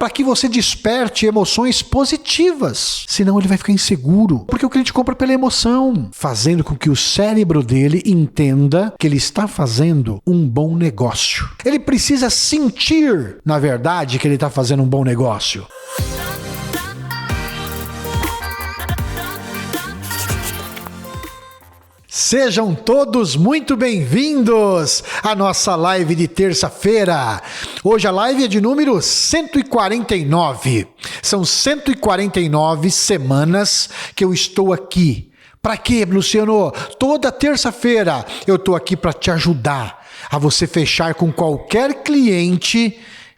para que você desperte emoções positivas. Senão ele vai ficar inseguro, porque o cliente compra pela emoção, fazendo com que o cérebro dele entenda que ele está fazendo um bom negócio. Ele precisa sentir, na verdade, que ele está fazendo um bom negócio. Sejam todos muito bem-vindos à nossa live de terça-feira. Hoje a live é de número 149. São 149 semanas que eu estou aqui. Para quê, Luciano? Toda terça-feira eu estou aqui para te ajudar a você fechar com qualquer cliente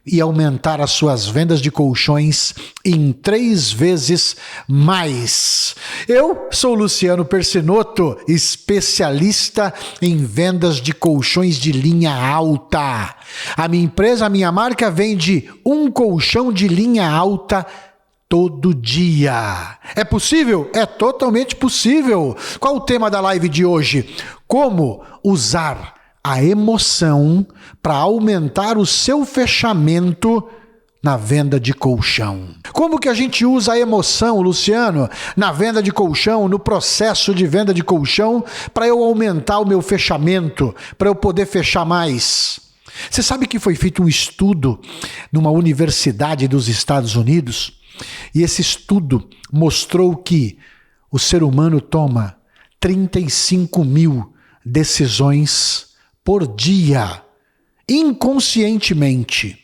e aumentar as suas vendas de colchões em 3 vezes mais. Eu sou o Luciano Persinotto, especialista em vendas de colchões de linha alta. A minha empresa, a minha marca vende um colchão de linha alta todo dia. É possível? É totalmente possível. Qual o tema da live de hoje? Como usar a emoção para aumentar o seu fechamento na venda de colchão. Como que a gente usa a emoção, Luciano, na venda de colchão, no processo de venda de colchão, para eu aumentar o meu fechamento, para eu poder fechar mais? Você sabe que foi feito um estudo numa universidade dos Estados Unidos, e esse estudo mostrou que o ser humano toma 35 mil decisões por dia, inconscientemente.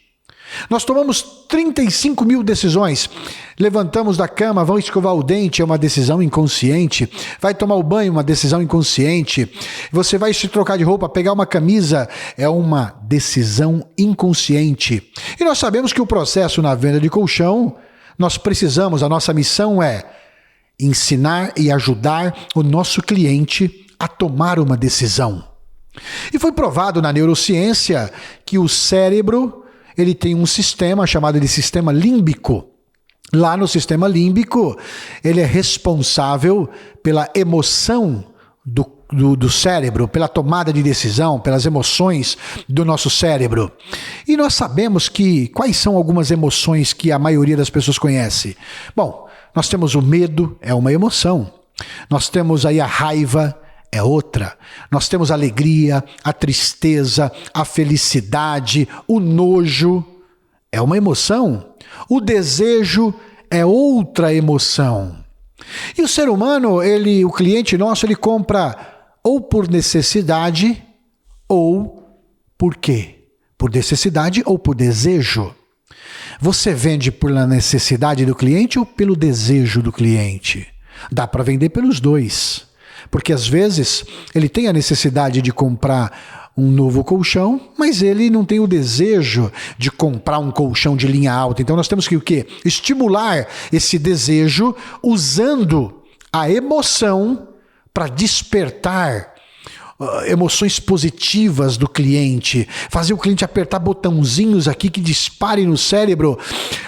Nós tomamos 35 mil decisões. Levantamos da cama, vamos escovar o dente, é uma decisão inconsciente. Vai tomar o banho, uma decisão inconsciente. Você vai se trocar de roupa, pegar uma camisa, é uma decisão inconsciente. E nós sabemos que o processo na venda de colchão, nós precisamos, a nossa missão é ensinar e ajudar o nosso cliente a tomar uma decisão. E foi provado na neurociência que o cérebro, ele tem um sistema chamado de sistema límbico. Lá no sistema límbico, ele é responsável pela emoção do cérebro, pela tomada de decisão, pelas emoções do nosso cérebro. E nós sabemos que quais são algumas emoções que a maioria das pessoas conhece. Bom, nós temos o medo, é uma emoção. Nós temos aí a raiva, é outra. Nós temos a alegria, a tristeza, a felicidade, o nojo, é uma emoção. O desejo é outra emoção. E o ser humano, o cliente nosso, ele compra ou por necessidade ou por quê? Por necessidade ou por desejo. Você vende pela necessidade do cliente ou pelo desejo do cliente? Dá para vender pelos dois. Porque às vezes ele tem a necessidade de comprar um novo colchão, mas ele não tem o desejo de comprar um colchão de linha alta. Então nós temos que o quê? Estimular esse desejo usando a emoção para despertar emoções positivas do cliente, fazer o cliente apertar botãozinhos aqui que disparem no cérebro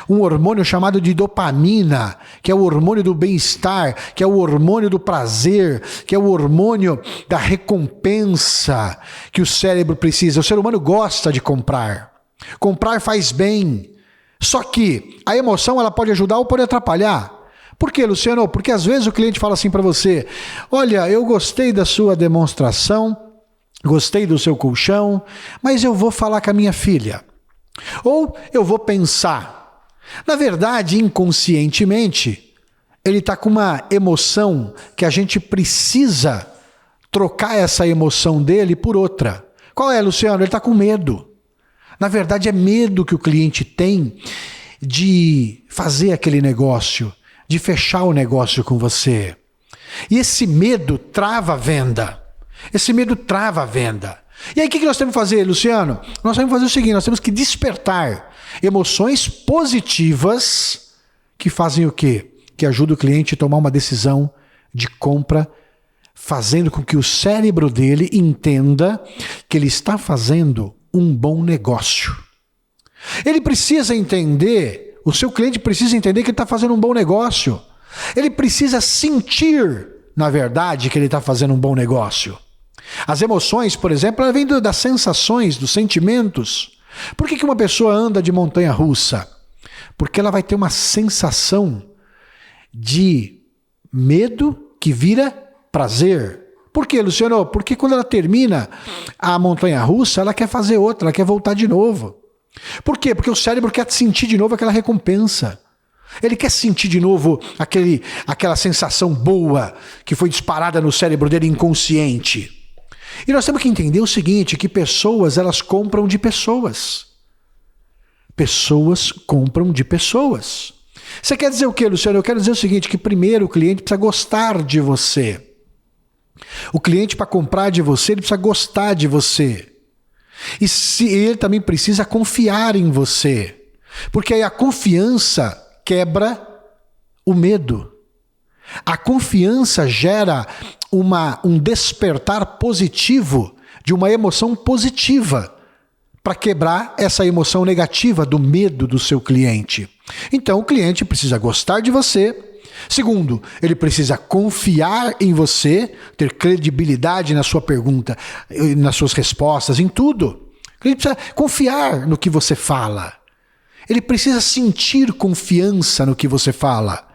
um hormônio chamado de dopamina, que é o hormônio do bem-estar, que é o hormônio do prazer, que é o hormônio da recompensa que o cérebro precisa. O ser humano gosta de comprar. Comprar faz bem. Só que a emoção ela pode ajudar ou pode atrapalhar. Por quê, Luciano? Porque às vezes o cliente fala assim para você: olha, eu gostei da sua demonstração, gostei do seu colchão, mas eu vou falar com a minha filha. Ou eu vou pensar. Na verdade, inconscientemente, ele está com uma emoção que a gente precisa trocar essa emoção dele por outra. Qual é, Luciano? Ele está com medo. Na verdade, é medo que o cliente tem de fazer aquele negócio, de fechar o negócio com você. E esse medo trava a venda. Esse medo trava a venda. E aí o que nós temos que fazer, Luciano? Nós temos que fazer o seguinte, nós temos que despertar emoções positivas que fazem o quê? Que ajudam o cliente a tomar uma decisão de compra, fazendo com que o cérebro dele entenda que ele está fazendo um bom negócio. Ele precisa entender, o seu cliente precisa entender que ele está fazendo um bom negócio. Ele precisa sentir, na verdade, que ele está fazendo um bom negócio. As emoções, por exemplo, elas vêm das sensações, dos sentimentos. Por que uma pessoa anda de montanha-russa? Porque ela vai ter uma sensação de medo que vira prazer. Por quê, Luciano? Porque quando ela termina a montanha-russa, ela quer fazer outra, ela quer voltar de novo. Por quê? Porque o cérebro quer sentir de novo aquela recompensa. Ele quer sentir de novo aquela sensação boa que foi disparada no cérebro dele inconsciente. E nós temos que entender o seguinte, que pessoas, elas compram de pessoas. Pessoas compram de pessoas. Você quer dizer o quê, Luciano? Eu quero dizer o seguinte, que primeiro o cliente precisa gostar de você. O cliente, para comprar de você, ele precisa gostar de você. E se ele também precisa confiar em você. Porque aí a confiança quebra o medo. A confiança gera um despertar positivo de uma emoção positiva para quebrar essa emoção negativa do medo do seu cliente. Então o cliente precisa gostar de você. Segundo, ele precisa confiar em você, ter credibilidade na sua pergunta, nas suas respostas, em tudo. Ele precisa confiar no que você fala. Ele precisa sentir confiança no que você fala.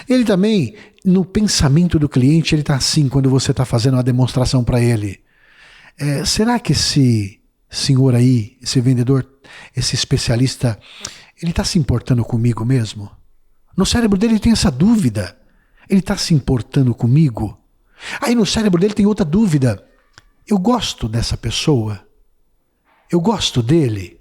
Ele também, no pensamento do cliente, ele está assim quando você está fazendo uma demonstração para ele. Será que esse senhor aí, esse vendedor, esse especialista, ele está se importando comigo mesmo? No cérebro dele tem essa dúvida. Ele está se importando comigo? Aí no cérebro dele tem outra dúvida. Eu gosto dessa pessoa? Eu gosto dele?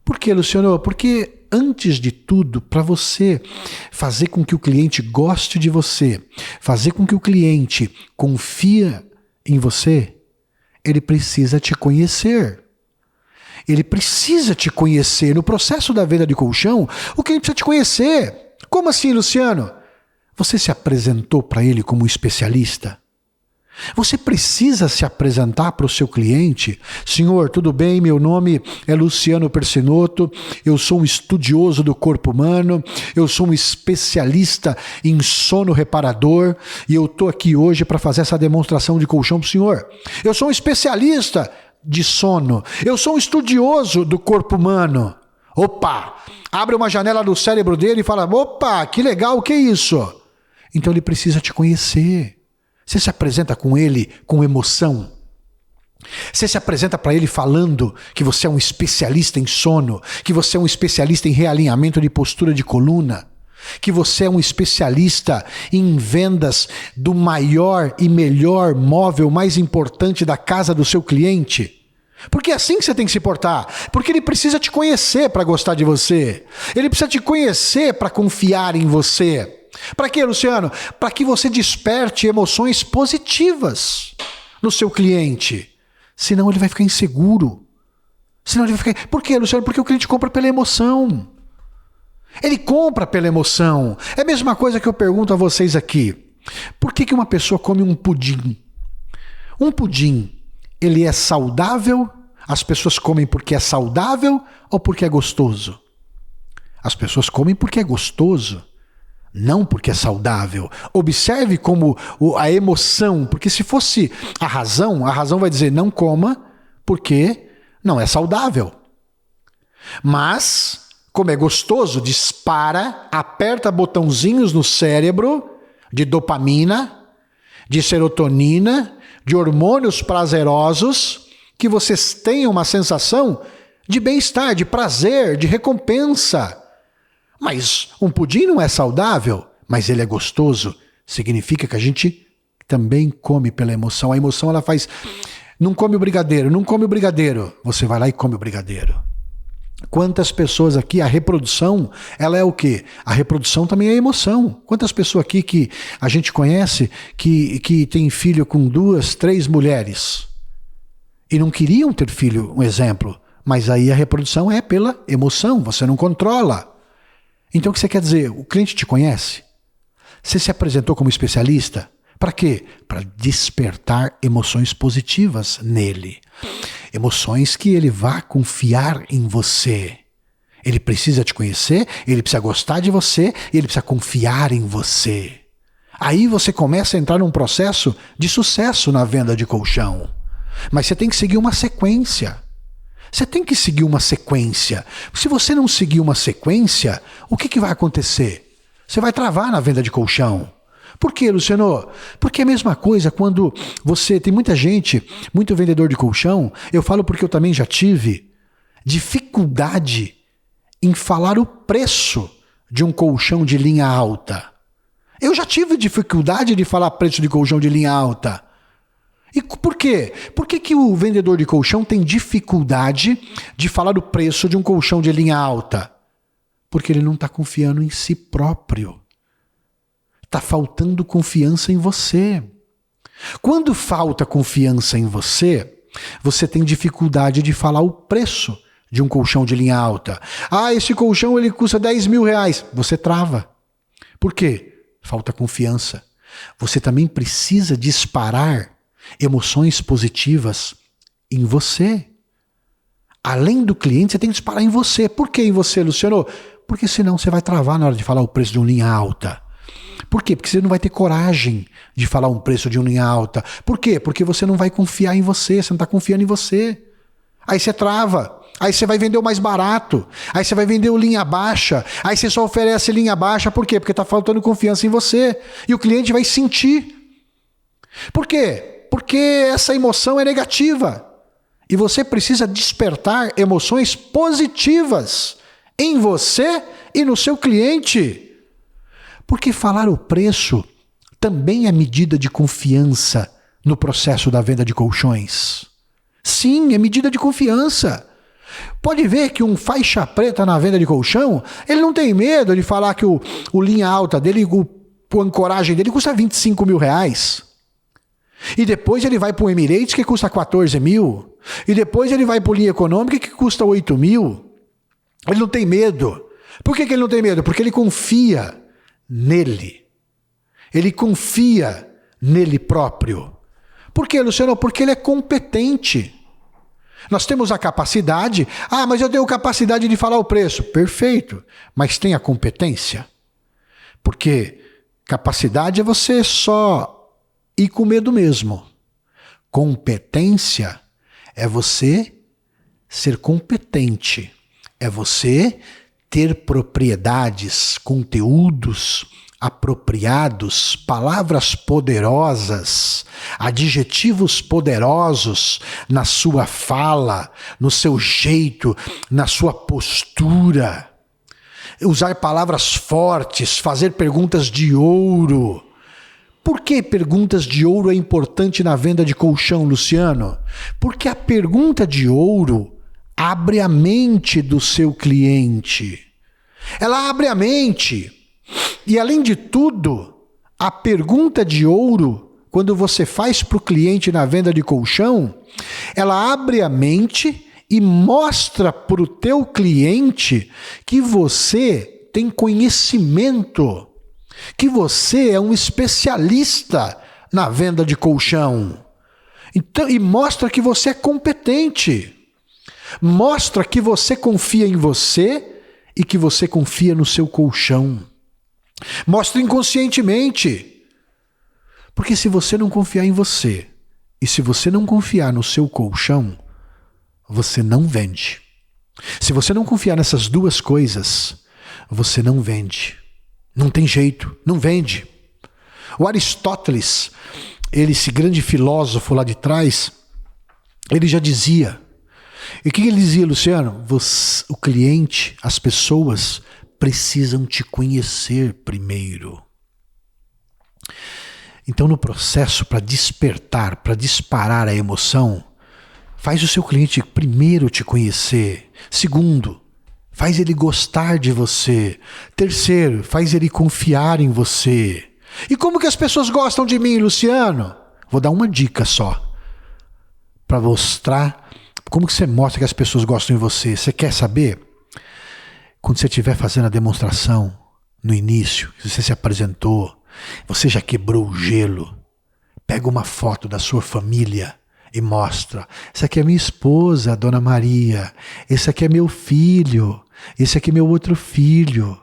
Por quê, Luciano? Porque antes de tudo, para você fazer com que o cliente goste de você, fazer com que o cliente confie em você, ele precisa te conhecer. Ele precisa te conhecer. No processo da venda de colchão, o cliente precisa te conhecer. Como assim, Luciano? Você se apresentou para ele como um especialista? Você precisa se apresentar para o seu cliente. Senhor, tudo bem? Meu nome é Luciano Persinotto. Eu sou um estudioso do corpo humano. Eu sou um especialista em sono reparador. E eu estou aqui hoje para fazer essa demonstração de colchão para o senhor. Eu sou um especialista de sono. Eu sou um estudioso do corpo humano. Opa! Abre uma janela do cérebro dele e fala, opa, que legal, o que é isso? Então ele precisa te conhecer. Você se apresenta com ele com emoção. Você se apresenta para ele falando que você é um especialista em sono, que você é um especialista em realinhamento de postura de coluna, que você é um especialista em vendas do maior e melhor móvel mais importante da casa do seu cliente. Porque é assim que você tem que se portar. Porque ele precisa te conhecer para gostar de você. Ele precisa te conhecer para confiar em você. Para quê, Luciano? Para que você desperte emoções positivas no seu cliente. Senão ele vai ficar inseguro. Senão ele vai ficar... Por quê, Luciano? Porque o cliente compra pela emoção. Ele compra pela emoção. É a mesma coisa que eu pergunto a vocês aqui. Por que uma pessoa come um pudim? Um pudim, ele é saudável? As pessoas comem porque é saudável ou porque é gostoso? As pessoas comem porque é gostoso, não porque é saudável. Observe como a emoção, porque se fosse a razão vai dizer não coma porque não é saudável. Mas, como é gostoso, dispara, aperta botãozinhos no cérebro de dopamina, de serotonina, de hormônios prazerosos, que vocês tenham uma sensação de bem-estar, de prazer, de recompensa. Mas um pudim não é saudável, mas ele é gostoso. Significa que a gente também come pela emoção. A emoção, ela faz... Não come o brigadeiro, não come o brigadeiro. Você vai lá e come o brigadeiro. Quantas pessoas aqui, a reprodução, ela é o quê? A reprodução também é emoção. Quantas pessoas aqui que a gente conhece que tem filho com 2, 3 mulheres e não queriam ter filho, um exemplo, mas aí a reprodução é pela emoção, você não controla. Então o que você quer dizer? O cliente te conhece? Você se apresentou como especialista? Para quê? Para despertar emoções positivas nele. Emoções que ele vá confiar em você. Ele precisa te conhecer, ele precisa gostar de você, ele precisa confiar em você. Aí você começa a entrar num processo de sucesso na venda de colchão. Mas você tem que seguir uma sequência. Você tem que seguir uma sequência. Se você não seguir uma sequência, o que vai acontecer? Você vai travar na venda de colchão. Por quê, Luciano? Porque é a mesma coisa quando você... Tem muita gente, muito vendedor de colchão, eu falo porque eu também já tive dificuldade em falar o preço de um colchão de linha alta. Eu já tive dificuldade de falar preço de colchão de linha alta. E por quê? Por que o vendedor de colchão tem dificuldade de falar o preço de um colchão de linha alta? Porque ele não está confiando em si próprio. Está faltando confiança em você. Quando falta confiança em você, você tem dificuldade de falar o preço de um colchão de linha alta. Ah, esse colchão ele custa 10 mil reais. Você trava. Por quê? Falta confiança. Você também precisa disparar emoções positivas em você. Além do cliente, você tem que disparar em você. Por que em você, Luciano? Porque senão você vai travar na hora de falar o preço de uma linha alta. Por quê? Porque você não vai ter coragem de falar um preço de uma linha alta. Por quê? Porque você não vai confiar em você, você não está confiando em você. Aí você trava. Aí você vai vender o mais barato. Aí você vai vender o linha baixa. Aí você só oferece linha baixa. Por quê? Porque está faltando confiança em você. E o cliente vai sentir. Por quê? Porque essa emoção é negativa. E você precisa despertar emoções positivas em você e no seu cliente. Porque falar o preço também é medida de confiança no processo da venda de colchões. Sim, é medida de confiança. Pode ver que um faixa preta na venda de colchão, ele não tem medo de falar que o linha alta dele, a ancoragem dele custa 25 mil reais. E depois ele vai para o Emirates que custa 14 mil. E depois ele vai para o linha econômica que custa 8 mil. Ele não tem medo. Por que ele não tem medo? Porque ele confia nele. Ele confia nele próprio. Por quê, Luciano? Porque ele é competente. Nós temos a capacidade. Ah, mas eu tenho capacidade de falar o preço. Perfeito. Mas tem a competência? Porque capacidade é você só ir com medo mesmo. Competência é você ser competente. É você ter propriedades, conteúdos apropriados, palavras poderosas, adjetivos poderosos na sua fala, no seu jeito, na sua postura. Usar palavras fortes, fazer perguntas de ouro. Por que perguntas de ouro é importante na venda de colchão, Luciano? Porque a pergunta de ouro abre a mente do seu cliente. Ela abre a mente. E além de tudo, a pergunta de ouro, quando você faz para o cliente na venda de colchão, ela abre a mente e mostra para o teu cliente que você tem conhecimento, que você é um especialista na venda de colchão. Então, e mostra que você é competente. Mostra que você confia em você e que você confia no seu colchão. Mostra inconscientemente. Porque se você não confiar em você e se você não confiar no seu colchão, você não vende. Se você não confiar nessas duas coisas, você não vende. Não tem jeito, não vende. O Aristóteles, esse grande filósofo lá de trás, ele já dizia. E o que ele dizia, Luciano? O cliente, as pessoas precisam te conhecer primeiro. Então, no processo para despertar, para disparar a emoção, faz o seu cliente primeiro te conhecer. Segundo, faz ele gostar de você. Terceiro, faz ele confiar em você. E como que as pessoas gostam de mim, Luciano? Vou dar uma dica só, para mostrar como que você mostra que as pessoas gostam de você. Você quer saber? Quando você estiver fazendo a demonstração, no início, você se apresentou, você já quebrou o gelo, pega uma foto da sua família e mostra. Essa aqui é minha esposa, Dona Maria. Esse aqui é meu filho. Esse aqui é meu outro filho.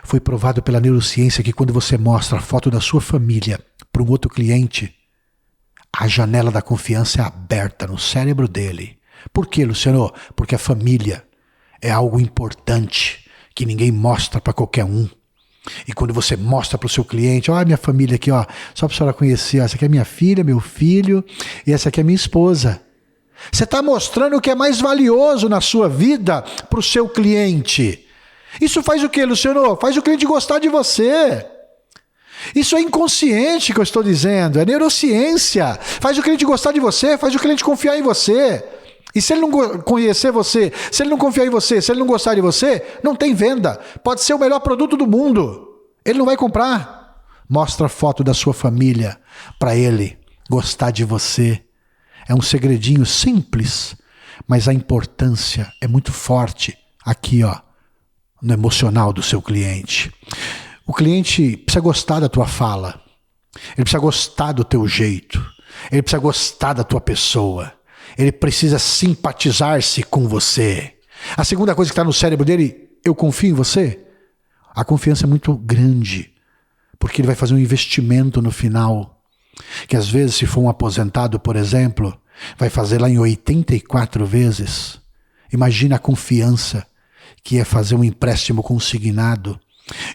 Foi provado pela neurociência que quando você mostra a foto da sua família para um outro cliente, a janela da confiança é aberta no cérebro dele. Por quê, Luciano? Porque a família é algo importante que ninguém mostra para qualquer um. E quando você mostra para o seu cliente, ó, minha família aqui, ó, só para a senhora conhecer, ó, essa aqui é minha filha, meu filho, e essa aqui é minha esposa. Você está mostrando o que é mais valioso na sua vida para o seu cliente. Isso faz o quê, Luciano? Faz o cliente gostar de você. Isso é inconsciente que eu estou dizendo, é neurociência. Faz o cliente gostar de você, faz o cliente confiar em você. E se ele não conhecer você, se ele não confiar em você, se ele não gostar de você, não tem venda. Pode ser o melhor produto do mundo. Ele não vai comprar. Mostra a foto da sua família para ele gostar de você. É um segredinho simples, mas a importância é muito forte aqui, ó, no emocional do seu cliente. O cliente precisa gostar da tua fala. Ele precisa gostar do teu jeito. Ele precisa gostar da tua pessoa. Ele precisa simpatizar-se com você. A segunda coisa que está no cérebro dele, eu confio em você. A confiança é muito grande, porque ele vai fazer um investimento no final. Que às vezes, se for um aposentado, por exemplo, vai fazer lá em 84 vezes. Imagina a confiança que é fazer um empréstimo consignado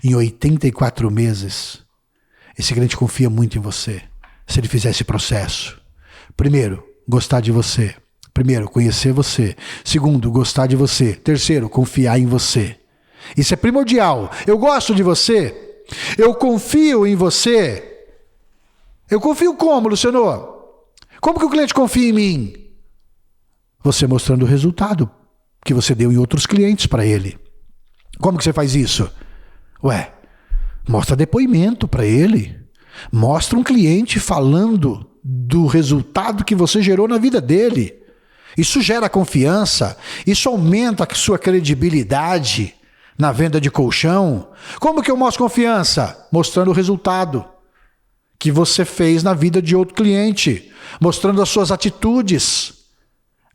em 84 meses. Esse cliente confia muito em você, se ele fizer esse processo. Primeiro, gostar de você. Primeiro, conhecer você. Segundo, gostar de você. Terceiro, confiar em você. Isso é primordial. Eu gosto de você. Eu confio em você. Eu confio como, Luciano? Como que o cliente confia em mim? Você mostrando o resultado que você deu em outros clientes para ele. Como que você faz isso? Ué, mostra depoimento para ele. Mostra um cliente falando do resultado que você gerou na vida dele. Isso gera confiança. Isso aumenta a sua credibilidade na venda de colchão. Como que eu mostro confiança? Mostrando o resultado que você fez na vida de outro cliente, mostrando as suas atitudes.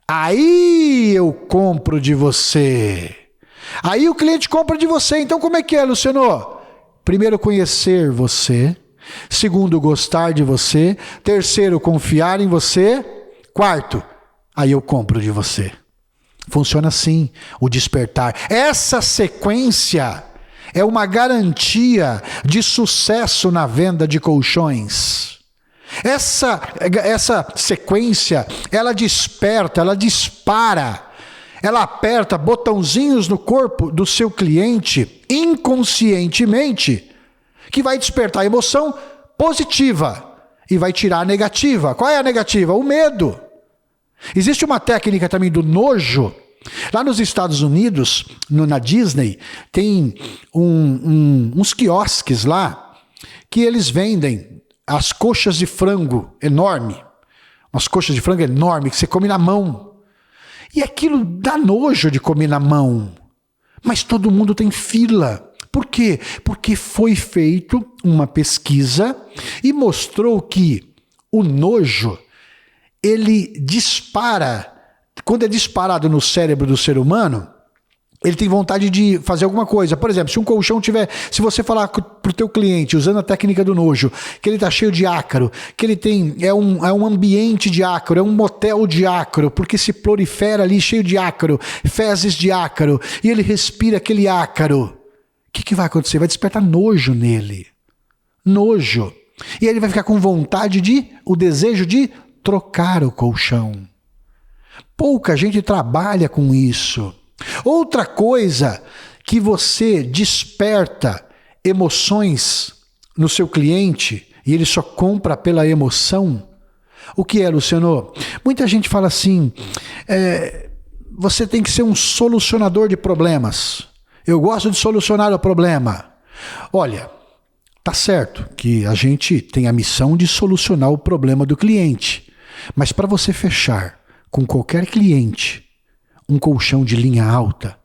Aí eu compro de você. Aí o cliente compra de você. Então como é que é, Luciano? Primeiro, conhecer você. Segundo, gostar de você. Terceiro, confiar em você. Quarto, aí eu compro de você. Funciona assim, o despertar. Essa sequência é uma garantia de sucesso na venda de colchões. Essa sequência, ela desperta, ela dispara, ela aperta botãozinhos no corpo do seu cliente inconscientemente, que vai despertar a emoção positiva e vai tirar a negativa. Qual é a negativa? O medo. Existe uma técnica também do nojo. Lá nos Estados Unidos, na Disney, tem uns quiosques lá que eles vendem as coxas de frango enorme. Umas coxas de frango enorme que você come na mão. E aquilo dá nojo de comer na mão. Mas todo mundo tem fila. Por quê? Porque foi feito uma pesquisa e mostrou que o nojo, ele dispara. Quando é disparado no cérebro do ser humano, ele tem vontade de fazer alguma coisa. Por exemplo, se um colchão tiver... Se você falar para o teu cliente, usando a técnica do nojo, que ele está cheio de ácaro, que ele tem... É um ambiente de ácaro, é um motel de ácaro, porque se prolifera ali cheio de ácaro, fezes de ácaro, e ele respira aquele ácaro. O que vai acontecer? Vai despertar nojo nele. Nojo. E ele vai ficar com vontade o desejo de trocar o colchão. Pouca gente trabalha com isso. Outra coisa que você desperta emoções no seu cliente e ele só compra pela emoção. O que é, Luciano? Muita gente fala assim, você tem que ser um solucionador de problemas. Eu gosto de solucionar o problema. Olha, tá certo que a gente tem a missão de solucionar o problema do cliente. Mas para você fechar com qualquer cliente um colchão de linha alta,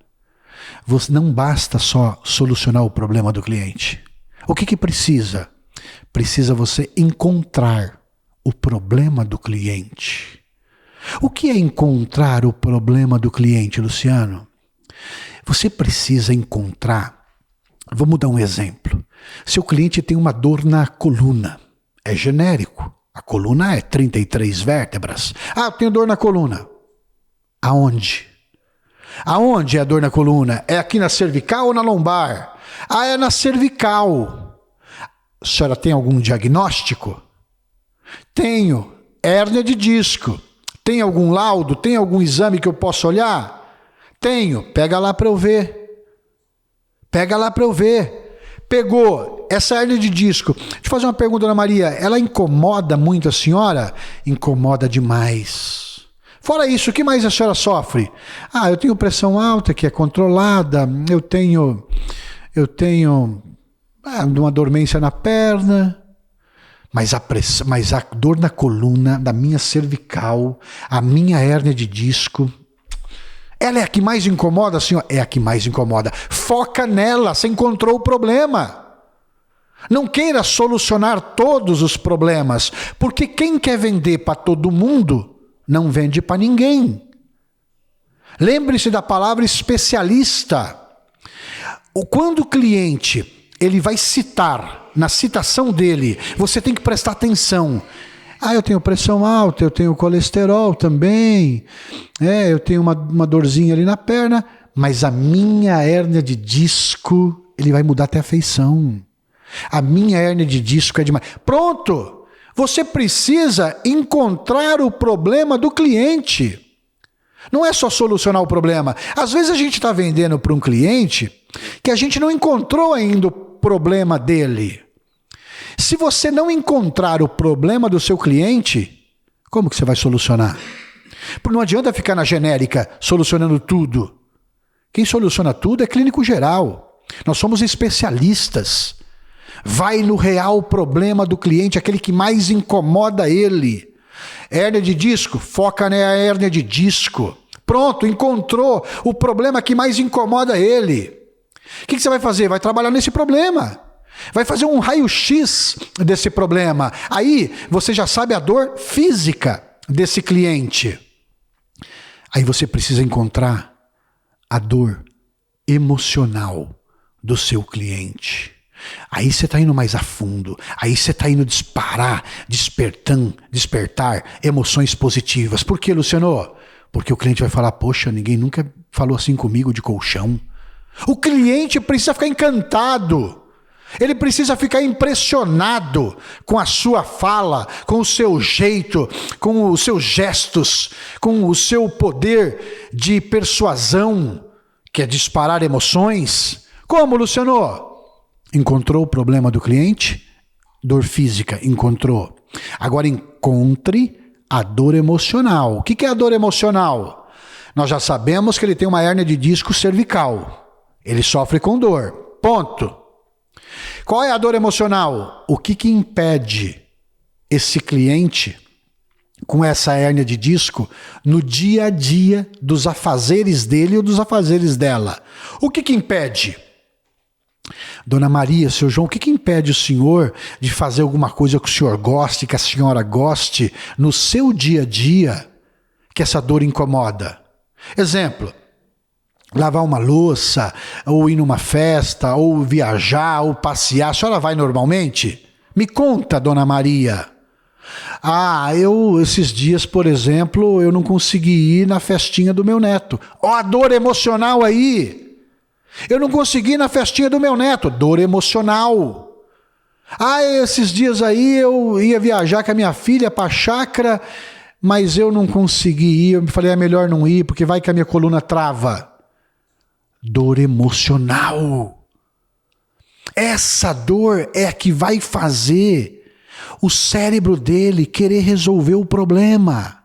você não basta só solucionar o problema do cliente. O que precisa? Precisa você encontrar o problema do cliente. O que é encontrar o problema do cliente, Luciano? Você precisa encontrar... Vamos dar um exemplo. Seu cliente tem uma dor na coluna. É genérico. A coluna é 33 vértebras. Ah, eu tenho dor na coluna. Aonde? Aonde é a dor na coluna? É aqui na cervical ou na lombar? Ah, é na cervical. A senhora tem algum diagnóstico? Tenho. Hérnia de disco. Tem algum laudo? Tem algum exame que eu possa olhar? Tenho. Pega lá para eu ver. Pega lá para eu ver. Pegou essa hérnia de disco. Deixa eu fazer uma pergunta, Dona Maria. Ela incomoda muito a senhora? Incomoda demais. Fora isso, o que mais a senhora sofre? Ah, eu tenho pressão alta, que é controlada. Eu tenho uma dormência na perna. Mas a dor na coluna, da minha cervical, a minha hérnia de disco, ela é a que mais incomoda, senhor? É a que mais incomoda. Foca nela, você encontrou o problema. Não queira solucionar todos os problemas, porque quem quer vender para todo mundo, não vende para ninguém. Lembre-se da palavra especialista. Quando o cliente ele vai citar, na citação dele, você tem que prestar atenção. Ah, eu tenho pressão alta, eu tenho colesterol também, eu tenho uma dorzinha ali na perna, mas a minha hérnia de disco, ele vai mudar até a feição. A minha hérnia de disco é demais. Pronto! Você precisa encontrar o problema do cliente. Não é só solucionar o problema. Às vezes a gente está vendendo para um cliente que a gente não encontrou ainda o problema dele. Se você não encontrar o problema do seu cliente, como que você vai solucionar? Porque não adianta ficar na genérica solucionando tudo. Quem soluciona tudo é clínico geral. Nós somos especialistas. Vai no real problema do cliente, aquele que mais incomoda ele. Hérnia de disco, foca na hérnia de disco. Pronto, encontrou o problema que mais incomoda ele. O que você vai fazer? Vai trabalhar nesse problema. Vai fazer um raio-x desse problema. Aí você já sabe a dor física desse cliente. Aí você precisa encontrar a dor emocional do seu cliente. Aí você está indo mais a fundo, aí você está indo despertar emoções positivas. Por quê, Luciano? Porque o cliente vai falar, poxa, ninguém nunca falou assim comigo de colchão. O cliente precisa ficar encantado, ele precisa ficar impressionado com a sua fala, com o seu jeito, com os seus gestos, com o seu poder de persuasão, que é disparar emoções. Como, Luciano? Encontrou o problema do cliente? Dor física, encontrou. Agora encontre a dor emocional. O que é a dor emocional? Nós já sabemos que ele tem uma hérnia de disco cervical. Ele sofre com dor. Ponto. Qual é a dor emocional? O que impede esse cliente com essa hérnia de disco no dia a dia dos afazeres dele ou dos afazeres dela? O que impede? Dona Maria, seu João, o que impede o senhor de fazer alguma coisa que o senhor goste, que a senhora goste, no seu dia a dia, que essa dor incomoda? Exemplo, lavar uma louça, ou ir numa festa, ou viajar, ou passear. A senhora vai normalmente? Me conta, Dona Maria. Ah, esses dias, por exemplo, eu não consegui ir na festinha do meu neto. Ó, a dor emocional aí. Eu não consegui ir na festinha do meu neto. Dor emocional. Ah, esses dias aí eu ia viajar com a minha filha para a chácara, mas eu não consegui ir. Eu me falei, é melhor não ir, porque vai que a minha coluna trava. Dor emocional. Essa dor é a que vai fazer o cérebro dele querer resolver o problema.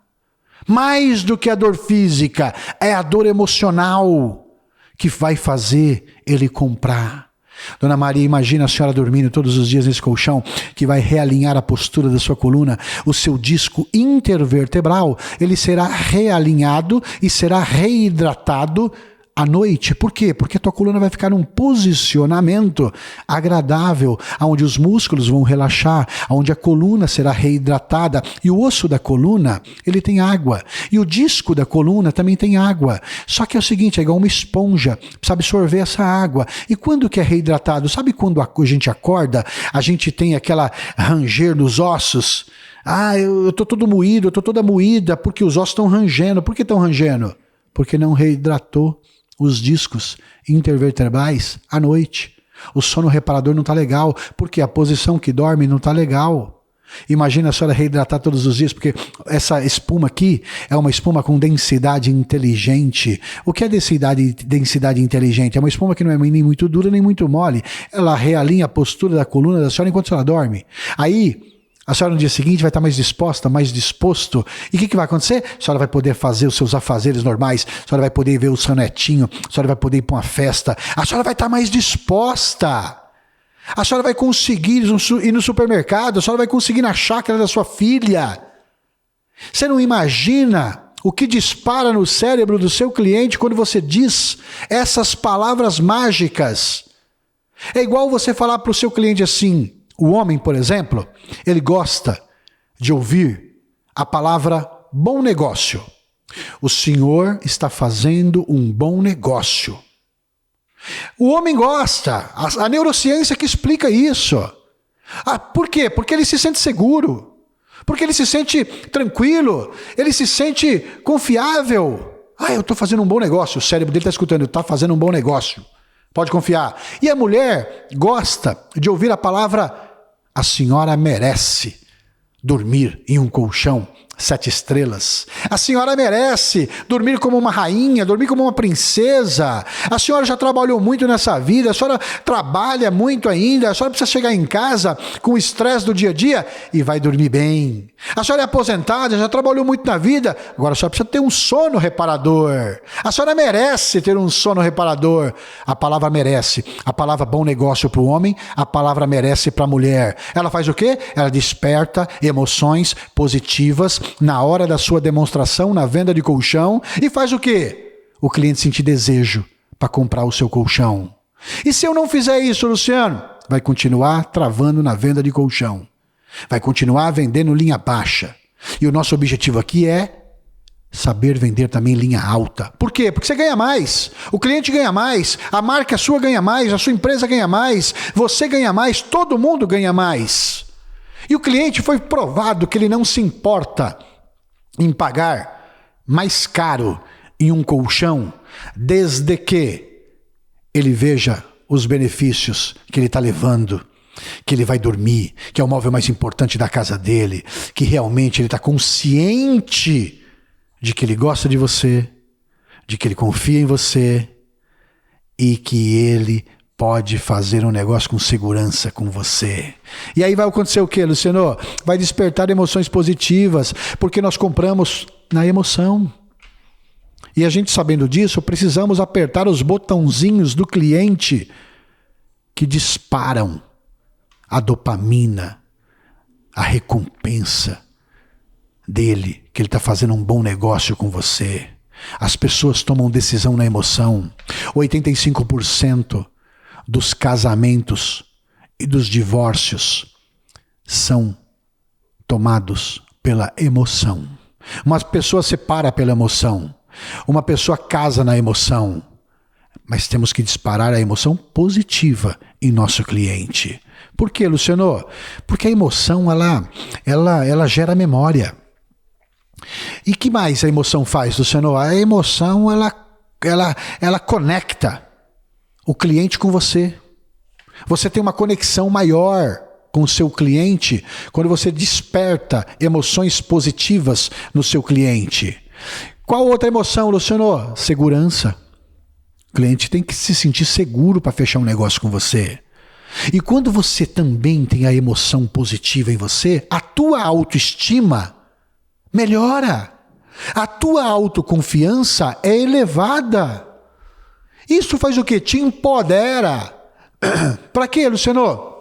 Mais do que a dor física, é a dor emocional que vai fazer ele comprar. Dona Maria, imagina a senhora dormindo todos os dias nesse colchão que vai realinhar a postura da sua coluna. O seu disco intervertebral, ele será realinhado e será reidratado à noite. Por quê? Porque a tua coluna vai ficar num posicionamento agradável, onde os músculos vão relaxar, onde a coluna será reidratada. E o osso da coluna, ele tem água. E o disco da coluna também tem água. Só que é o seguinte, é igual uma esponja, precisa absorver essa água. E quando que é reidratado? Sabe quando a gente acorda, a gente tem aquela ranger nos ossos? Ah, eu tô todo moído, eu tô toda moída, porque os ossos estão rangendo. Por que estão rangendo? Porque não reidratou os discos intervertebrais à noite. O sono reparador não está legal, porque a posição que dorme não está legal. Imagina a senhora reidratar todos os dias, porque essa espuma aqui é uma espuma com densidade inteligente. O que é densidade inteligente? É uma espuma que não é nem muito dura nem muito mole. Ela realinha a postura da coluna da senhora enquanto a senhora dorme. Aí, a senhora no dia seguinte vai estar mais disposta, mais disposto. E o que vai acontecer? A senhora vai poder fazer os seus afazeres normais, a senhora vai poder ver o seu netinho, a senhora vai poder ir para uma festa, a senhora vai estar mais disposta. A senhora vai conseguir ir no supermercado, a senhora vai conseguir ir na chácara da sua filha. Você não imagina o que dispara no cérebro do seu cliente quando você diz essas palavras mágicas. É igual você falar para o seu cliente assim, o homem, por exemplo, ele gosta de ouvir a palavra bom negócio. O senhor está fazendo um bom negócio. O homem gosta, a neurociência que explica isso. Por quê? Porque ele se sente seguro, porque ele se sente tranquilo, ele se sente confiável. Eu estou fazendo um bom negócio, o cérebro dele está escutando, está fazendo um bom negócio, pode confiar. E a mulher gosta de ouvir a palavra, a senhora merece dormir em um colchão 7 estrelas. A senhora merece dormir como uma rainha, dormir como uma princesa. A senhora já trabalhou muito nessa vida, a senhora trabalha muito ainda, a senhora precisa chegar em casa com o estresse do dia a dia e vai dormir bem. A senhora é aposentada, já trabalhou muito na vida, agora a senhora precisa ter um sono reparador. A senhora merece ter um sono reparador. A palavra merece, a palavra bom negócio para o homem, a palavra merece para a mulher. Ela faz o quê? Ela desperta emoções positivas na hora da sua demonstração, na venda de colchão, e faz o quê? O cliente sentir desejo para comprar o seu colchão. E se eu não fizer isso, Luciano? Vai continuar travando na venda de colchão. Vai continuar vendendo linha baixa. E o nosso objetivo aqui é saber vender também linha alta. Por quê? Porque você ganha mais, o cliente ganha mais, a marca sua ganha mais, a sua empresa ganha mais, você ganha mais, todo mundo ganha mais. E o cliente foi provado que ele não se importa em pagar mais caro em um colchão, desde que ele veja os benefícios que ele está levando, que ele vai dormir, que é o móvel mais importante da casa dele, que realmente ele está consciente de que ele gosta de você, de que ele confia em você e que ele pode fazer um negócio com segurança com você. E aí vai acontecer o quê, Luciano? Vai despertar emoções positivas, porque nós compramos na emoção. E a gente sabendo disso, precisamos apertar os botãozinhos do cliente que disparam a dopamina, a recompensa dele, que ele está fazendo um bom negócio com você. As pessoas tomam decisão na emoção. 85% dos casamentos e dos divórcios são tomados pela emoção. Uma pessoa separa pela emoção. Uma pessoa casa na emoção. Mas temos que disparar a emoção positiva em nosso cliente. Por quê, Luciano? Porque a emoção, ela gera memória. E que mais a emoção faz, Luciano? A emoção, ela conecta o cliente com você. Você tem uma conexão maior com o seu cliente quando você desperta emoções positivas no seu cliente. Qual outra emoção, Luciano? Segurança. O cliente tem que se sentir seguro para fechar um negócio com você. E quando você também tem a emoção positiva em você, a tua autoestima melhora. A tua autoconfiança é elevada. Isso faz o quê? Te empodera. Para quê, Luciano?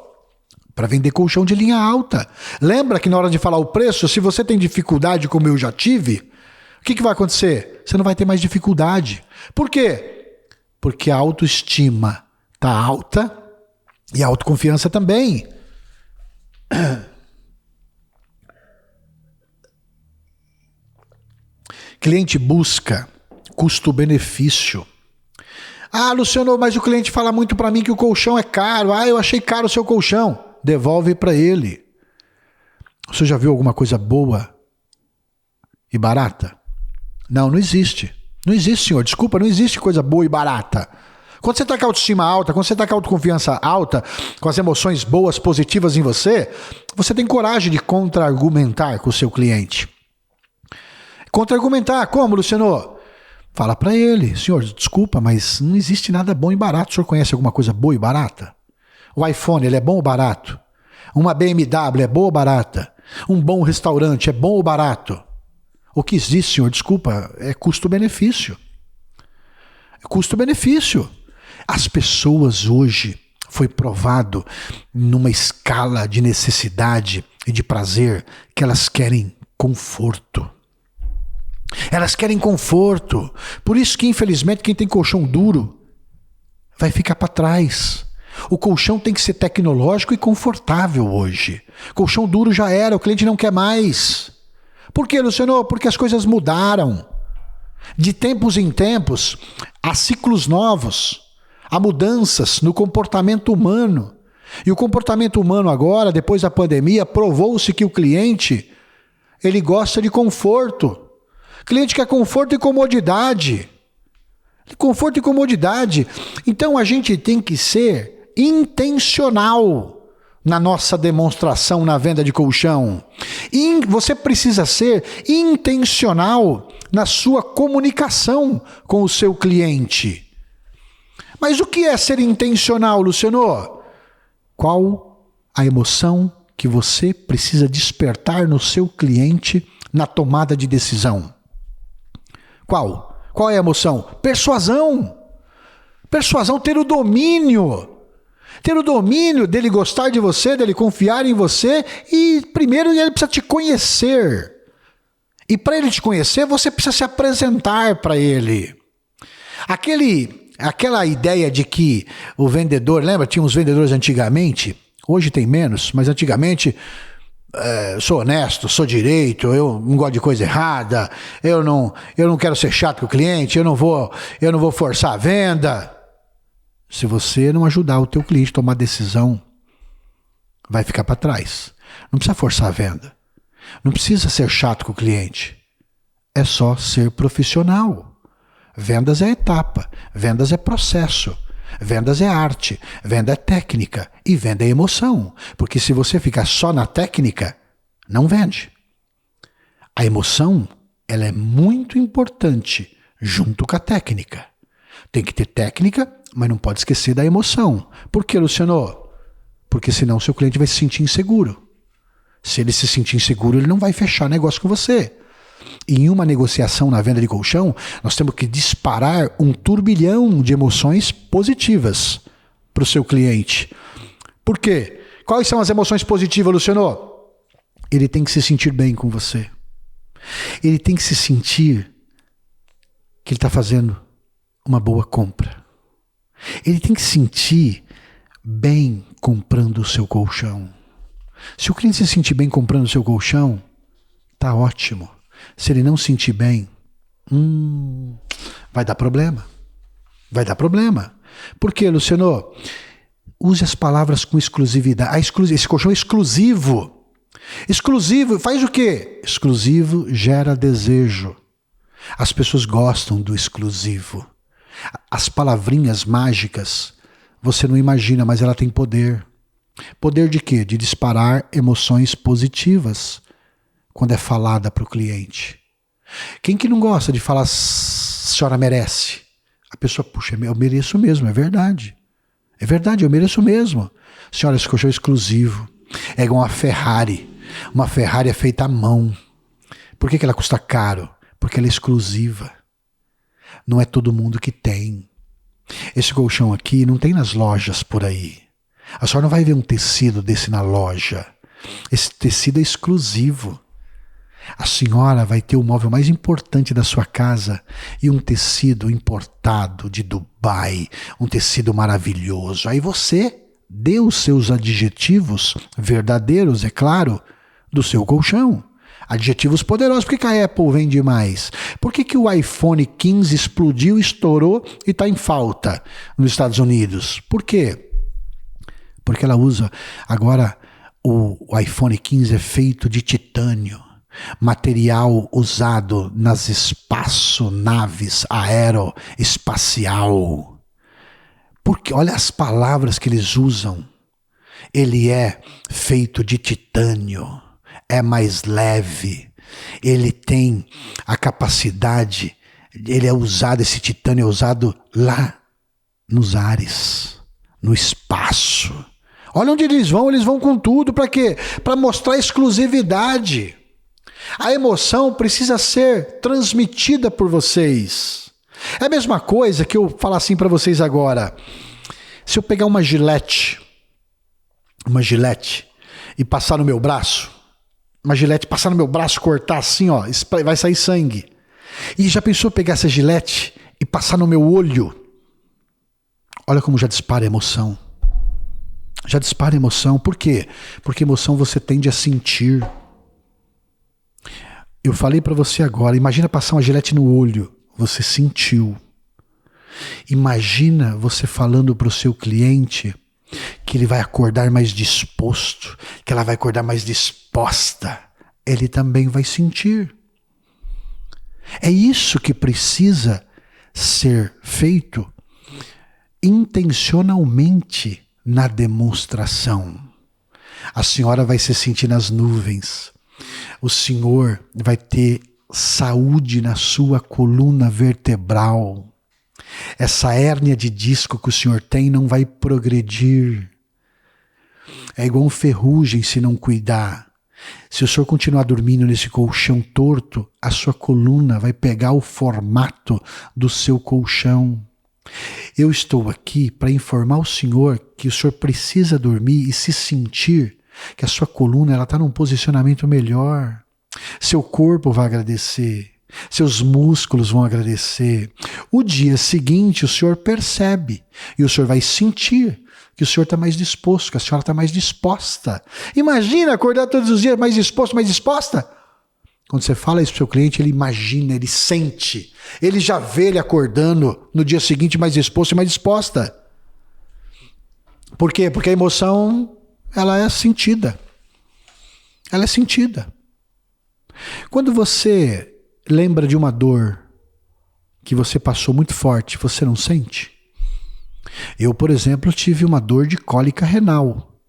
Para vender colchão de linha alta. Lembra que na hora de falar o preço, se você tem dificuldade como eu já tive, o que vai acontecer? Você não vai ter mais dificuldade. Por quê? Porque a autoestima está alta e a autoconfiança também. Cliente busca custo-benefício. Luciano, mas o cliente fala muito para mim que o colchão é caro. Eu achei caro o seu colchão. Devolve para ele. Você já viu alguma coisa boa e barata? Não existe. Não existe, senhor. Desculpa, não existe coisa boa e barata. Quando você está com a autoestima alta, quando você está com a autoconfiança alta, com as emoções boas, positivas em você, você tem coragem de contra-argumentar com o seu cliente. Contra-argumentar, como, Luciano? Fala para ele, senhor, desculpa, mas não existe nada bom e barato. O senhor conhece alguma coisa boa e barata? O iPhone, ele é bom ou barato? Uma BMW é boa ou barata? Um bom restaurante é bom ou barato? O que existe, senhor, desculpa, é custo-benefício. É custo-benefício. As pessoas hoje, foi provado numa escala de necessidade e de prazer, que elas querem conforto. Elas querem conforto. Por isso que, infelizmente, quem tem colchão duro vai ficar para trás. O colchão tem que ser tecnológico e confortável hoje. Colchão duro já era, o cliente não quer mais. Por quê, Luciano? Porque as coisas mudaram. De tempos em tempos, há ciclos novos, há mudanças no comportamento humano. E o comportamento humano agora, depois da pandemia, provou-se que o cliente, ele gosta de conforto. O cliente quer conforto e comodidade. Conforto e comodidade. Então a gente tem que ser intencional na nossa demonstração na venda de colchão. E você precisa ser intencional na sua comunicação com o seu cliente. Mas o que é ser intencional, Luciano? Qual a emoção que você precisa despertar no seu cliente na tomada de decisão? Qual? Qual é a emoção? Persuasão. Persuasão, ter o domínio. Ter o domínio dele gostar de você, dele confiar em você e primeiro ele precisa te conhecer. E para ele te conhecer, você precisa se apresentar para ele. Aquela ideia de que o vendedor, lembra, tinha uns vendedores antigamente, hoje tem menos, mas antigamente sou honesto, sou direito, eu não gosto de coisa errada, eu não quero ser chato com o cliente, eu não vou forçar a venda. Se você não ajudar o teu cliente a tomar decisão, vai ficar para trás. Não precisa forçar a venda. Não precisa ser chato com o cliente. É só ser profissional. Vendas é etapa, vendas é processo, vendas é arte, venda é técnica e venda é emoção. Porque se você ficar só na técnica, não vende. A emoção, ela é muito importante junto com a técnica. Tem que ter técnica, mas não pode esquecer da emoção. Por quê, Luciano? Porque senão seu cliente vai se sentir inseguro. Se ele se sentir inseguro, ele não vai fechar negócio com você. E em uma negociação na venda de colchão, nós temos que disparar um turbilhão de emoções positivas para o seu cliente. Por quê? Quais são as emoções positivas, Luciano? Ele tem que se sentir bem com você. Ele tem que se sentir que ele está fazendo uma boa compra. Ele tem que sentir bem comprando o seu colchão. Se o cliente se sentir bem comprando o seu colchão, tá ótimo. Se ele não sentir bem, vai dar problema. Vai dar problema. Por quê, Luciano? Use as palavras com exclusividade. Esse colchão é exclusivo. Exclusivo faz o quê? Exclusivo gera desejo. As pessoas gostam do exclusivo. As palavrinhas mágicas, você não imagina, mas ela tem poder. Poder de quê? De disparar emoções positivas quando é falada para o cliente. Quem que não gosta de falar, a senhora merece? A pessoa, puxa, eu mereço mesmo, é verdade. É verdade, eu mereço mesmo. Senhora, esse colchão é exclusivo. É igual uma Ferrari. Uma Ferrari é feita à mão. Por que ela custa caro? Porque ela é exclusiva. Não é todo mundo que tem. Esse colchão aqui não tem nas lojas por aí. A senhora não vai ver um tecido desse na loja. Esse tecido é exclusivo. A senhora vai ter o móvel mais importante da sua casa e um tecido importado de Dubai, um tecido maravilhoso. Aí você dê os seus adjetivos verdadeiros, é claro, do seu colchão. Adjetivos poderosos. Por que a Apple vende mais? Por que o iPhone 15 explodiu, estourou e está em falta nos Estados Unidos? Por quê? Porque ela usa... Agora, o iPhone 15 é feito de titânio. material usado nas espaçonaves aeroespacial. Porque olha as palavras que eles usam. Ele é feito de titânio, é mais leve, ele tem a capacidade, esse titânio é usado lá nos ares, no espaço. Olha onde eles vão com tudo, para quê? Para mostrar exclusividade. A emoção precisa ser transmitida por vocês. É a mesma coisa que eu falar assim para vocês agora. Se eu pegar uma gilete e passar no meu braço, cortar assim, ó, vai sair sangue. E já pensou pegar essa gilete e passar no meu olho? Olha como já dispara a emoção. Já dispara a emoção. Por quê? Porque emoção você tende a sentir. Eu falei para você agora, imagina passar uma gilete no olho. Você sentiu. Imagina você falando para o seu cliente que ele vai acordar mais disposto, que ela vai acordar mais disposta. Ele também vai sentir. É isso que precisa ser feito intencionalmente na demonstração. A senhora vai se sentir nas nuvens. O senhor vai ter saúde na sua coluna vertebral. Essa hérnia de disco que o senhor tem não vai progredir. É igual ferrugem se não cuidar. Se o senhor continuar dormindo nesse colchão torto, a sua coluna vai pegar o formato do seu colchão. Eu estou aqui para informar o senhor que o senhor precisa dormir e se sentir que a sua coluna está num posicionamento melhor. Seu corpo vai agradecer. Seus músculos vão agradecer. O dia seguinte o senhor percebe e o senhor vai sentir que o senhor está mais disposto, que a senhora está mais disposta. Imagina acordar todos os dias mais disposto, mais disposta. Quando você fala isso para o seu cliente, ele imagina, ele sente. Ele já vê ele acordando no dia seguinte mais disposto e mais disposta. Por quê? Porque a emoção, ela é sentida. Ela é sentida. Quando você lembra de uma dor que você passou muito forte, você não sente? Eu, por exemplo, tive uma dor de cólica renal.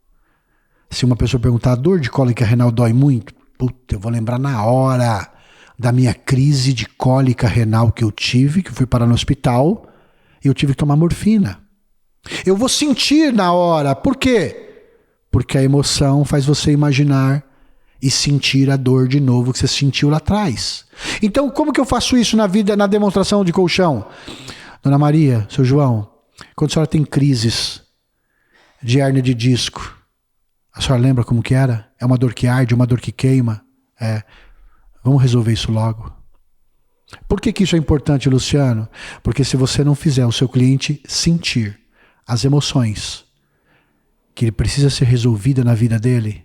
Se uma pessoa perguntar, a dor de cólica renal dói muito? Puta, eu vou lembrar na hora da minha crise de cólica renal que eu tive, que eu fui parar no hospital, e eu tive que tomar morfina. Eu vou sentir na hora. Por quê? Porque a emoção faz você imaginar e sentir a dor de novo que você sentiu lá atrás. Então, como que eu faço isso na vida, na demonstração de colchão? Dona Maria, seu João, quando a senhora tem crises de hérnia de disco, a senhora lembra como que era? É uma dor que arde, uma dor que queima? Vamos resolver isso logo. Por que isso é importante, Luciano? Porque se você não fizer o seu cliente sentir as emoções que ele precisa ser resolvida na vida dele,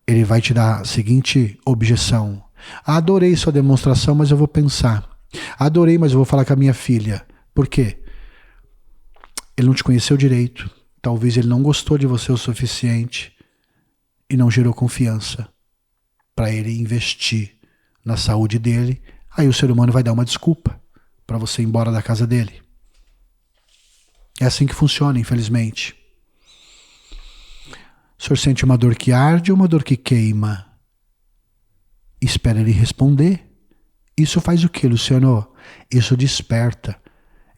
ele vai te dar a seguinte objeção. Adorei sua demonstração, mas eu vou pensar. Adorei, mas eu vou falar com a minha filha. Por quê? Ele não te conheceu direito. Talvez ele não gostou de você o suficiente e não gerou confiança para ele investir na saúde dele. Aí o ser humano vai dar uma desculpa para você ir embora da casa dele. É assim que funciona, infelizmente. O senhor sente uma dor que arde ou uma dor que queima? Espera ele responder. Isso faz o quê, Luciano? Isso desperta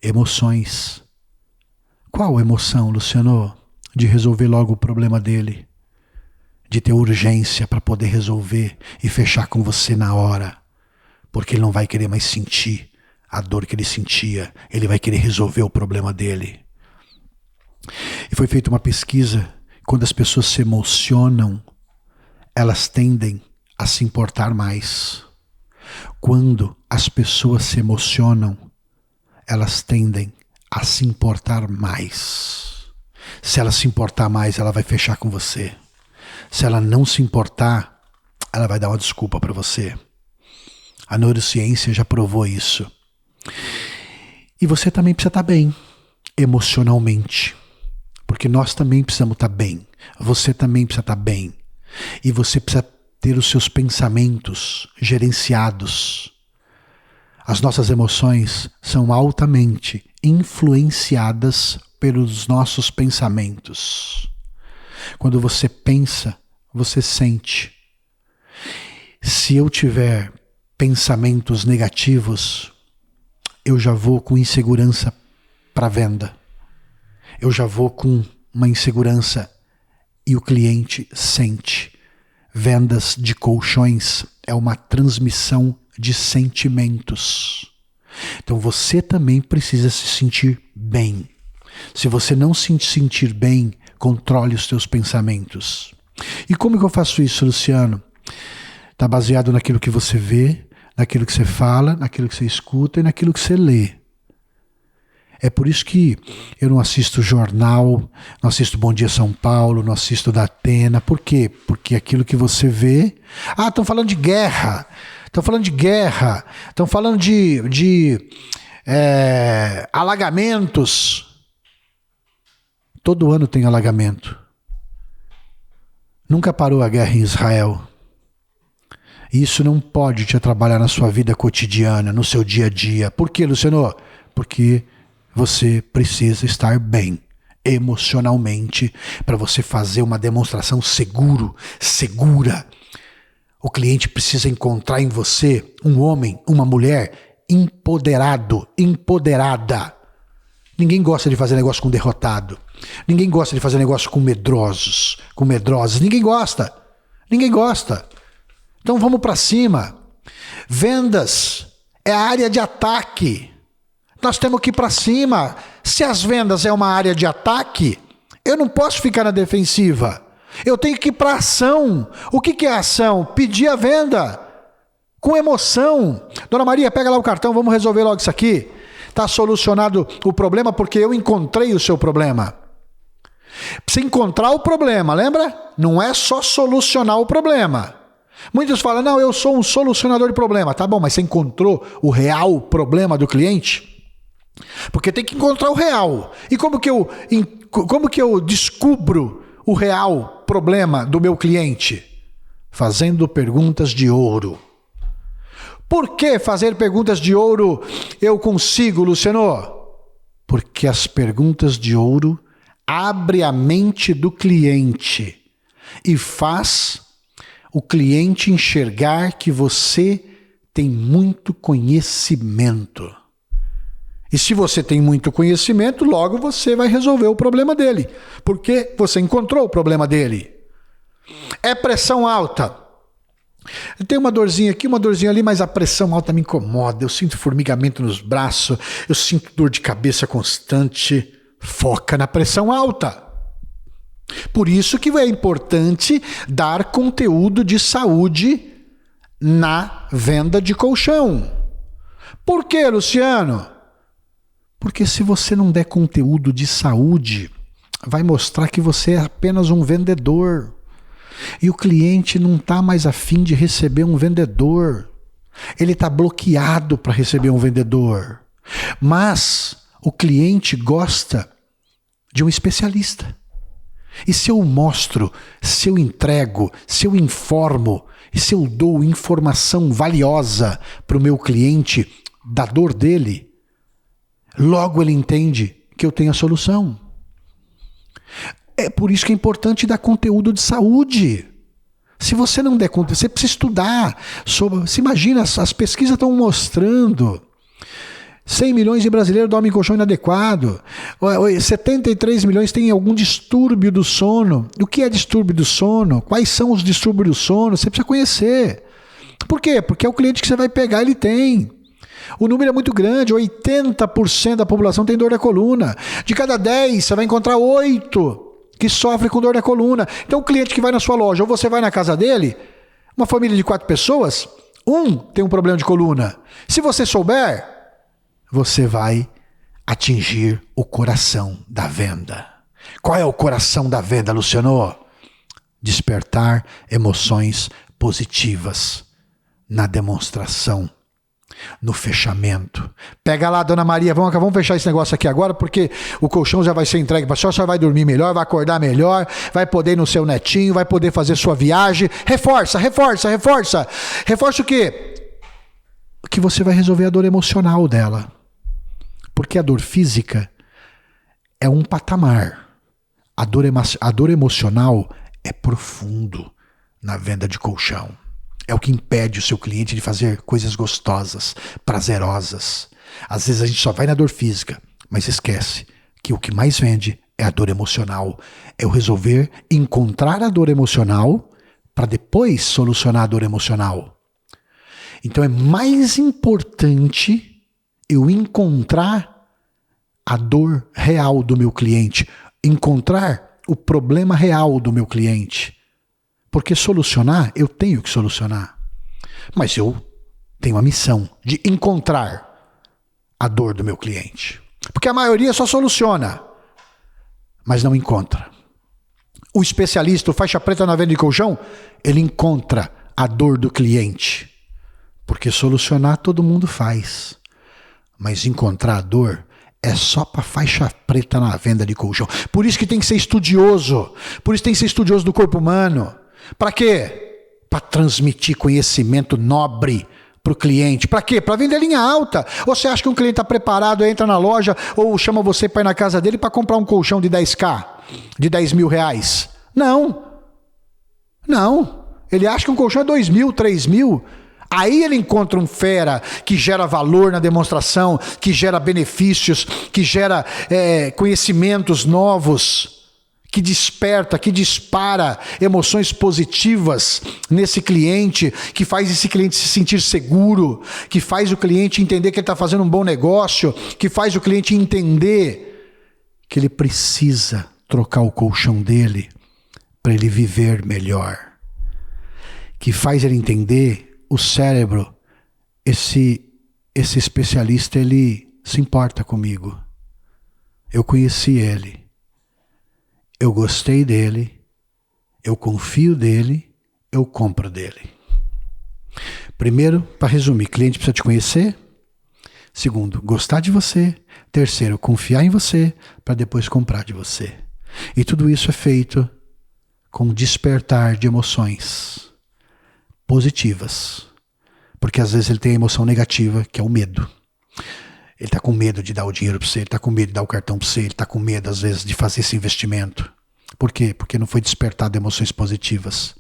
emoções. Qual emoção, Luciano? De resolver logo o problema dele. De ter urgência para poder resolver e fechar com você na hora. Porque ele não vai querer mais sentir a dor que ele sentia. Ele vai querer resolver o problema dele. E foi feita uma pesquisa. Quando as pessoas se emocionam, elas tendem a se importar mais. Quando as pessoas se emocionam, elas tendem a se importar mais. Se ela se importar mais, ela vai fechar com você. Se ela não se importar, ela vai dar uma desculpa para você. A neurociência já provou isso. E você também precisa estar bem, emocionalmente. Porque nós também precisamos estar bem. Você também precisa estar bem. E você precisa ter os seus pensamentos gerenciados. As nossas emoções são altamente influenciadas pelos nossos pensamentos. Quando você pensa, você sente. Se eu tiver pensamentos negativos, eu já vou com insegurança para a venda. Eu já vou com uma insegurança e o cliente sente. Vendas de colchões é uma transmissão de sentimentos. Então você também precisa se sentir bem. Se você não se sentir bem, controle os seus pensamentos. E como que eu faço isso, Luciano? Está baseado naquilo que você vê, naquilo que você fala, naquilo que você escuta e naquilo que você lê. É por isso que eu não assisto jornal, não assisto Bom Dia São Paulo, não assisto da Atena. Por quê? Porque aquilo que você vê... estão falando de guerra, estão falando de alagamentos. Todo ano tem alagamento. Nunca parou a guerra em Israel. Isso não pode te atrapalhar na sua vida cotidiana, no seu dia a dia. Por quê, Luciano? Porque você precisa estar bem emocionalmente para você fazer uma demonstração segura. O cliente precisa encontrar em você um homem, uma mulher empoderado, empoderada. Ninguém gosta de fazer negócio com derrotado. Ninguém gosta de fazer negócio com medrosos, com medrosas. Ninguém gosta. Então vamos para cima. Vendas é a área de ataque. Nós temos que ir para cima. Se as vendas é uma área de ataque, eu não posso ficar na defensiva. Eu tenho que ir para ação. O que é ação? Pedir a venda. Com emoção. Dona Maria, pega lá o cartão, vamos resolver logo isso aqui. Está solucionado o problema porque eu encontrei o seu problema. Precisa encontrar o problema, lembra? Não é só solucionar o problema. Muitos falam, não, eu sou um solucionador de problema. Tá bom, mas você encontrou o real problema do cliente? Porque tem que encontrar o real. E como que eu descubro o real problema do meu cliente? Fazendo perguntas de ouro. Por que fazer perguntas de ouro eu consigo, Luciano? Porque as perguntas de ouro abrem a mente do cliente e faz o cliente enxergar que você tem muito conhecimento. E se você tem muito conhecimento, logo você vai resolver o problema dele. Porque você encontrou o problema dele. É pressão alta. Tem uma dorzinha aqui, uma dorzinha ali, mas a pressão alta me incomoda. Eu sinto formigamento nos braços, eu sinto dor de cabeça constante. Foca na pressão alta. Por isso que é importante dar conteúdo de saúde na venda de colchão. Por quê, Luciano? Porque se você não der conteúdo de saúde, vai mostrar que você é apenas um vendedor. E o cliente não está mais afim de receber um vendedor. Ele está bloqueado para receber um vendedor. Mas o cliente gosta de um especialista. E se eu mostro, se eu entrego, se eu informo, e se eu dou informação valiosa para o meu cliente da dor dele, logo ele entende que eu tenho a solução. É por isso que é importante dar conteúdo de saúde. Se você não der conteúdo, você precisa estudar sobre. Se imagina, as pesquisas estão mostrando 100 milhões de brasileiros dormem em colchão inadequado. 73 milhões têm algum distúrbio do sono. O que é distúrbio do sono? Quais são os distúrbios do sono? Você precisa conhecer. Por quê? Porque é o cliente que você vai pegar, ele tem. O número é muito grande, 80% da população tem dor da coluna. De cada 10, você vai encontrar 8 que sofrem com dor da coluna. Então o cliente que vai na sua loja, ou você vai na casa dele, uma família de 4 pessoas, um tem um problema de coluna. Se você souber, você vai atingir o coração da venda. Qual é o coração da venda, Luciano? Despertar emoções positivas na demonstração. no fechamento. Pega lá, Dona Maria, vamos fechar esse negócio aqui agora, porque o colchão já vai ser entregue para a senhora vai dormir melhor, vai acordar melhor, vai poder ir no seu netinho, vai poder fazer sua viagem. Reforça o quê? Que você vai resolver a dor emocional dela. Porque a dor física é um patamar. A dor emocional é profundo na venda de colchão. É o que impede o seu cliente de fazer coisas gostosas, prazerosas. Às vezes a gente só vai na dor física, mas esquece que o que mais vende é a dor emocional. É o resolver encontrar a dor emocional para depois solucionar a dor emocional. Então é mais importante eu encontrar a dor real do meu cliente, encontrar o problema real do meu cliente. Porque solucionar, eu tenho que solucionar. Mas eu tenho a missão de encontrar a dor do meu cliente. Porque a maioria só soluciona, mas não encontra. O especialista, o faixa preta na venda de colchão, ele encontra a dor do cliente. Porque solucionar todo mundo faz. Mas encontrar a dor é só para faixa preta na venda de colchão. Por isso que tem que ser estudioso. Por isso tem que ser estudioso do corpo humano. Para quê? Para transmitir conhecimento nobre para o cliente. Para quê? Para vender linha alta. Ou você acha que um cliente está preparado, entra na loja ou chama você para ir na casa dele para comprar um colchão de 10K, de 10 mil reais? Não. Ele acha que um colchão é 2 mil, 3 mil. Aí ele encontra um fera que gera valor na demonstração, que gera benefícios, que gera conhecimentos novos, que desperta, que dispara emoções positivas nesse cliente, que faz esse cliente se sentir seguro, que faz o cliente entender que ele está fazendo um bom negócio, que faz o cliente entender que ele precisa trocar o colchão dele para ele viver melhor, que faz ele entender o cérebro, esse especialista, ele se importa comigo. Eu conheci ele. Eu gostei dele, eu confio dele, eu compro dele. Primeiro, para resumir, cliente precisa te conhecer. Segundo, gostar de você. Terceiro, confiar em você para depois comprar de você. E tudo isso é feito com despertar de emoções positivas. Porque às vezes ele tem a emoção negativa, que é o medo. Ele está com medo de dar o dinheiro para você, ele está com medo de dar o cartão para você, ele está com medo, às vezes, de fazer esse investimento. Por quê? Porque não foi despertado emoções positivas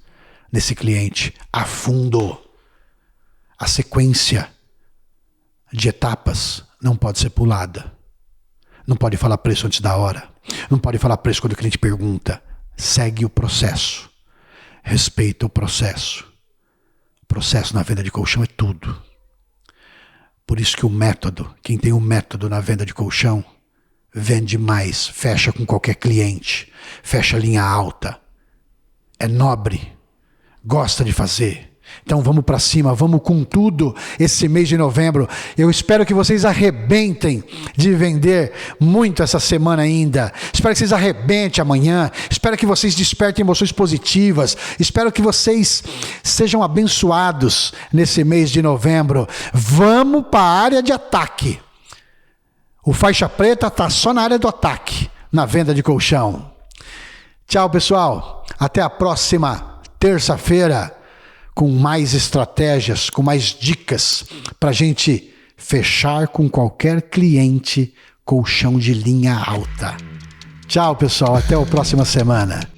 nesse cliente a fundo. A sequência de etapas não pode ser pulada. Não pode falar preço antes da hora. Não pode falar preço quando o cliente pergunta. Segue o processo. Respeita o processo. O processo na venda de colchão é tudo. Por isso que o método, quem tem um método na venda de colchão, vende mais, fecha com qualquer cliente, fecha linha alta, é nobre, gosta de fazer. Então vamos para cima, vamos com tudo esse mês de novembro. Eu espero que vocês arrebentem de vender muito essa semana ainda. Espero que vocês arrebentem amanhã. Espero que vocês despertem emoções positivas. Espero que vocês sejam abençoados nesse mês de novembro. Vamos para a área de ataque. O faixa preta está só na área do ataque, na venda de colchão. Tchau, pessoal. Até a próxima terça-feira, com mais estratégias, com mais dicas para a gente fechar com qualquer cliente colchão de linha alta. Tchau, pessoal. Até a próxima semana.